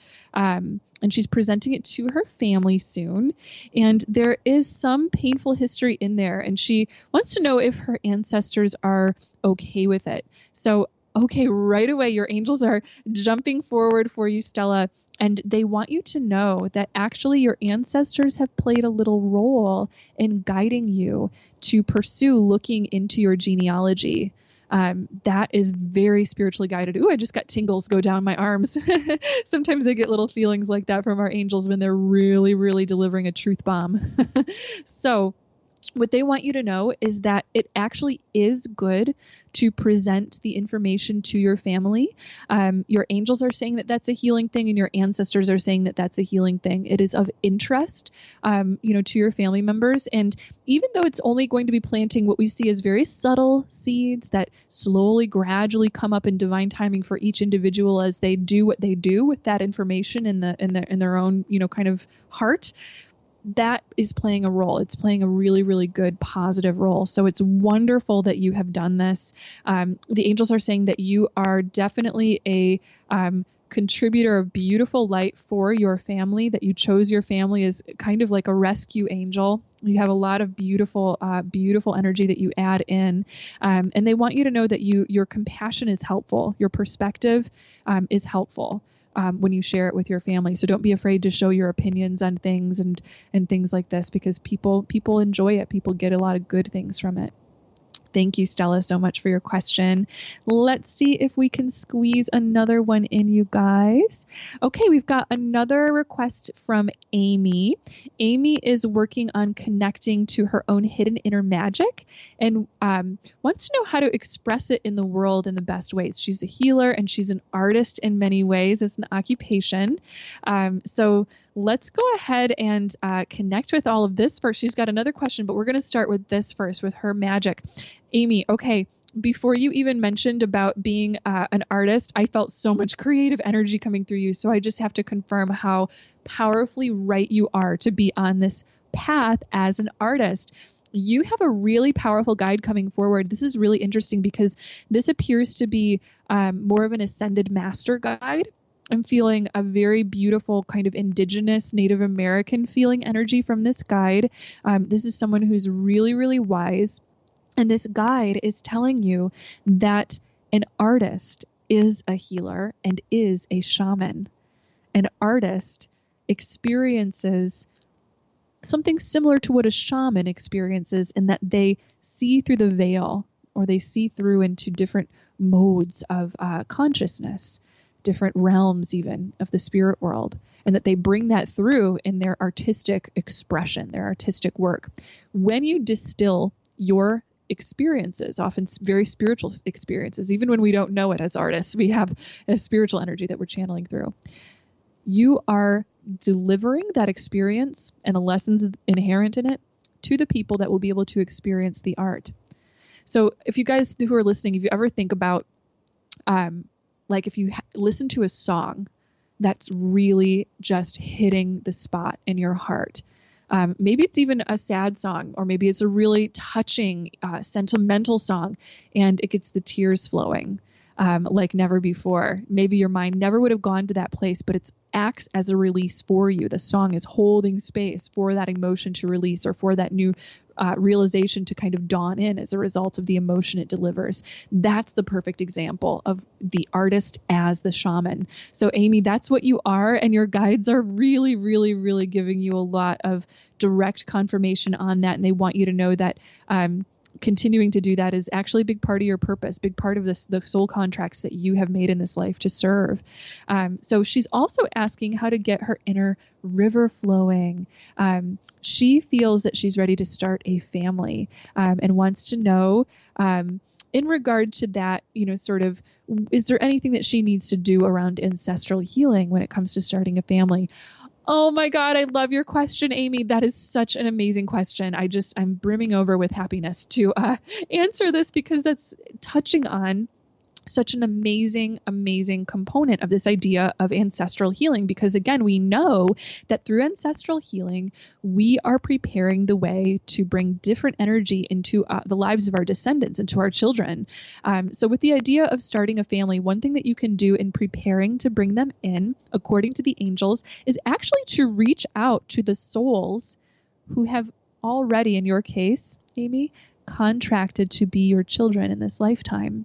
And she's presenting it to her family soon. And there is some painful history in there. And she wants to know if her ancestors are okay with it. So, okay, right away, your angels are jumping forward for you, Stella. And they want you to know that actually your ancestors have played a little role in guiding you to pursue looking into your genealogy. That is very spiritually guided. Ooh, I just got tingles go down my arms. Sometimes I get little feelings like that from our angels when they're really, really delivering a truth bomb. So what they want you to know is that it actually is good to present the information to your family. Your angels are saying that that's a healing thing, and your ancestors are saying that that's a healing thing. It is of interest, to your family members. And even though it's only going to be planting what we see as very subtle seeds that slowly, gradually come up in divine timing for each individual as they do what they do with that information in their own, kind of heart, that is playing a role. It's playing a really, really good positive role. So it's wonderful that you have done this. The angels are saying that you are definitely a contributor of beautiful light for your family, that you chose your family as kind of like a rescue angel. You have a lot of beautiful, beautiful energy that you add in. And they want you to know that your compassion is helpful. Your perspective is helpful. When you share it with your family. So don't be afraid to show your opinions on things and things like this, because people enjoy it. People get a lot of good things from it. Thank you, Stella, so much for your question. Let's see if we can squeeze another one in, you guys. Okay, we've got another request from Amy. Amy is working on connecting to her own hidden inner magic and wants to know how to express it in the world in the best ways. She's a healer and she's an artist in many ways. It's an occupation. So let's go ahead and connect with all of this first. She's got another question, but we're going to start with this first, with her magic. Amy, okay, before you even mentioned about being an artist, I felt so much creative energy coming through you. So I just have to confirm how powerfully right you are to be on this path as an artist. You have a really powerful guide coming forward. This is really interesting because this appears to be more of an ascended master guide. I'm feeling a very beautiful kind of indigenous Native American feeling energy from this guide. This is someone who's really, really wise. And this guide is telling you that an artist is a healer and is a shaman. An artist experiences something similar to what a shaman experiences, in that they see through the veil, or they see through into different modes of consciousness, different realms even of the spirit world, and that they bring that through in their artistic expression, their artistic work. When you distill your experiences, often very spiritual experiences, even when we don't know it as artists, we have a spiritual energy that we're channeling through. You are delivering that experience and the lessons inherent in it to the people that will be able to experience the art. So if you guys who are listening, if you ever think about, like if you listen to a song that's really just hitting the spot in your heart, maybe it's even a sad song, or maybe it's a really touching, sentimental song, and it gets the tears flowing like never before. Maybe your mind never would have gone to that place, but it acts as a release for you. The song is holding space for that emotion to release, or for that new realization to kind of dawn in as a result of the emotion it delivers. That's the perfect example of the artist as the shaman. So Amy, that's what you are, and your guides are really, really, really giving you a lot of direct confirmation on that, and they want you to know that continuing to do that is actually a big part of your purpose, big part of the soul contracts that you have made in this life to serve. So she's also asking how to get her inner river flowing. She feels that she's ready to start a family, and wants to know, in regard to that, sort of, is there anything that she needs to do around ancestral healing when it comes to starting a family? Oh my God, I love your question, Amy. That is such an amazing question. I'm brimming over with happiness to answer this, because that's touching on such an amazing, amazing component of this idea of ancestral healing. Because again, we know that through ancestral healing, we are preparing the way to bring different energy into the lives of our descendants, into our children. So with the idea of starting a family, one thing that you can do in preparing to bring them in, according to the angels, is actually to reach out to the souls who have already, in your case, Amy, contracted to be your children in this lifetime.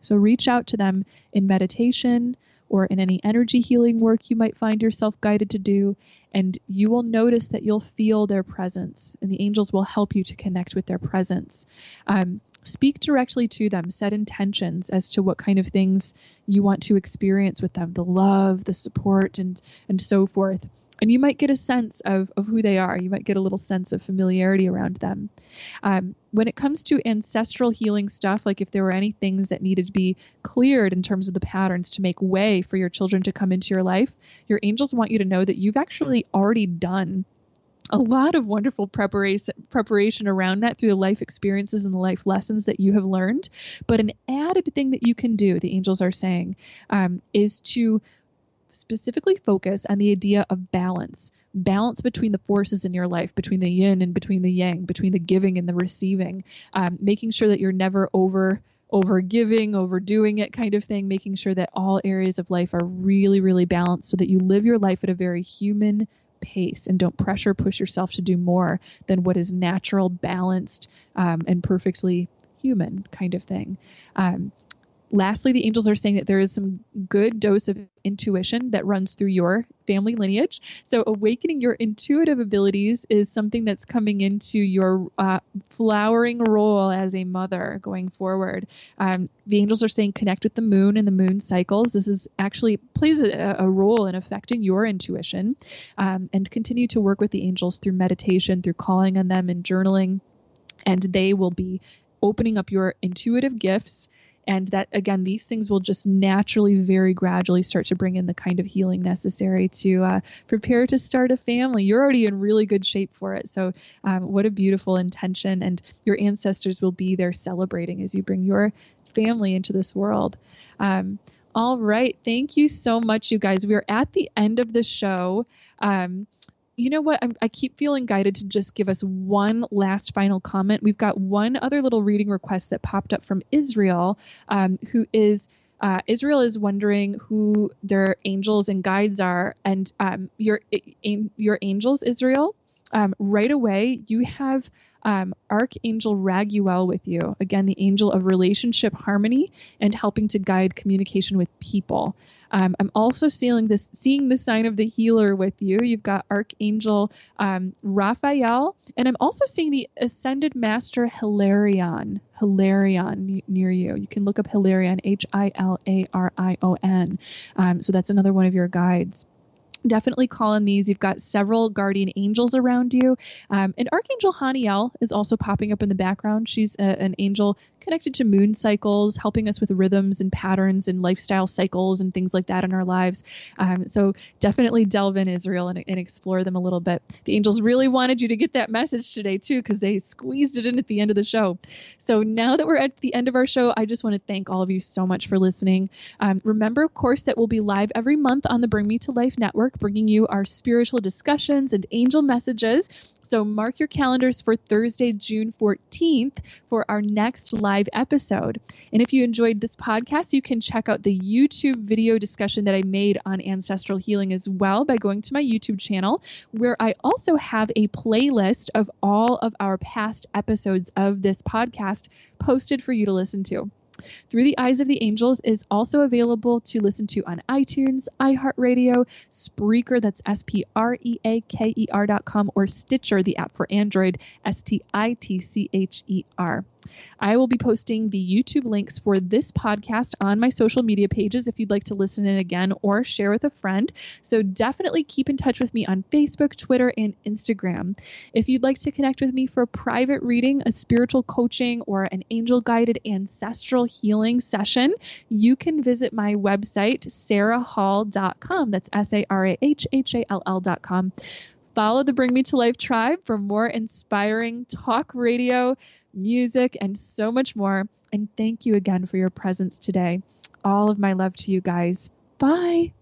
So reach out to them in meditation or in any energy healing work you might find yourself guided to do, and you will notice that you'll feel their presence, and the angels will help you to connect with their presence. Speak directly to them, set intentions as to what kind of things you want to experience with them, the love, the support, and so forth. And you might get a sense of who they are. You might get a little sense of familiarity around them. When it comes to ancestral healing stuff, like if there were any things that needed to be cleared in terms of the patterns to make way for your children to come into your life, your angels want you to know that you've actually already done a lot of wonderful preparation around that through the life experiences and the life lessons that you have learned. But an added thing that you can do, the angels are saying, is to specifically focus on the idea of balance between the forces in your life, between the yin and between the yang, between the giving and the receiving, making sure that you're never over giving, overdoing it kind of thing, making sure that all areas of life are really, really balanced so that you live your life at a very human pace and don't push yourself to do more than what is natural, balanced, and perfectly human kind of thing. Lastly, the angels are saying that there is some good dose of intuition that runs through your family lineage. So awakening your intuitive abilities is something that's coming into your flowering role as a mother going forward. The angels are saying connect with the moon and the moon cycles. This is actually plays a role in affecting your intuition, and continue to work with the angels through meditation, through calling on them and journaling, and they will be opening up your intuitive gifts. And that, again, these things will just naturally, very gradually start to bring in the kind of healing necessary to prepare to start a family. You're already in really good shape for it. So what a beautiful intention. And your ancestors will be there celebrating as you bring your family into this world. All right. Thank you so much, you guys. We're at the end of the show. You know what? I keep feeling guided to just give us one last final comment. We've got one other little reading request that popped up from Israel, Israel is wondering who their angels and guides are. And your angels, Israel, right away, you have Archangel Raguel with you. Again, the angel of relationship harmony and helping to guide communication with people. I'm also seeing the sign of the healer with you. You've got Archangel Raphael, and I'm also seeing the Ascended Master Hilarion near you. You can look up Hilarion, Hilarion. So that's another one of your guides. Definitely call on these. You've got several guardian angels around you. And Archangel Haniel is also popping up in the background. She's an angel connected to moon cycles, helping us with rhythms and patterns and lifestyle cycles and things like that in our lives. So definitely delve in, Israel, and explore them a little bit. The angels really wanted you to get that message today too, because they squeezed it in at the end of the show. So now that we're at the end of our show, I just want to thank all of you so much for listening. Remember, of course, that we'll be live every month on the Bring Me to Life Network, bringing you our spiritual discussions and angel messages. So mark your calendars for Thursday, June 14th for our next live episode. And if you enjoyed this podcast, you can check out the YouTube video discussion that I made on ancestral healing as well by going to my YouTube channel, where I also have a playlist of all of our past episodes of this podcast posted for you to listen to. Through the Eyes of the Angels is also available to listen to on iTunes, iHeartRadio, Spreaker, that's Spreaker.com, or Stitcher, the app for Android, Stitcher. I will be posting the YouTube links for this podcast on my social media pages if you'd like to listen in again or share with a friend. So definitely keep in touch with me on Facebook, Twitter, and Instagram. If you'd like to connect with me for a private reading, a spiritual coaching, or an angel-guided ancestral healing session, you can visit my website, sarahhall.com. That's SARAHHALL.com. Follow the Bring Me to Life tribe for more inspiring talk radio, music, and so much more. And thank you again for your presence today. All of my love to you guys. Bye.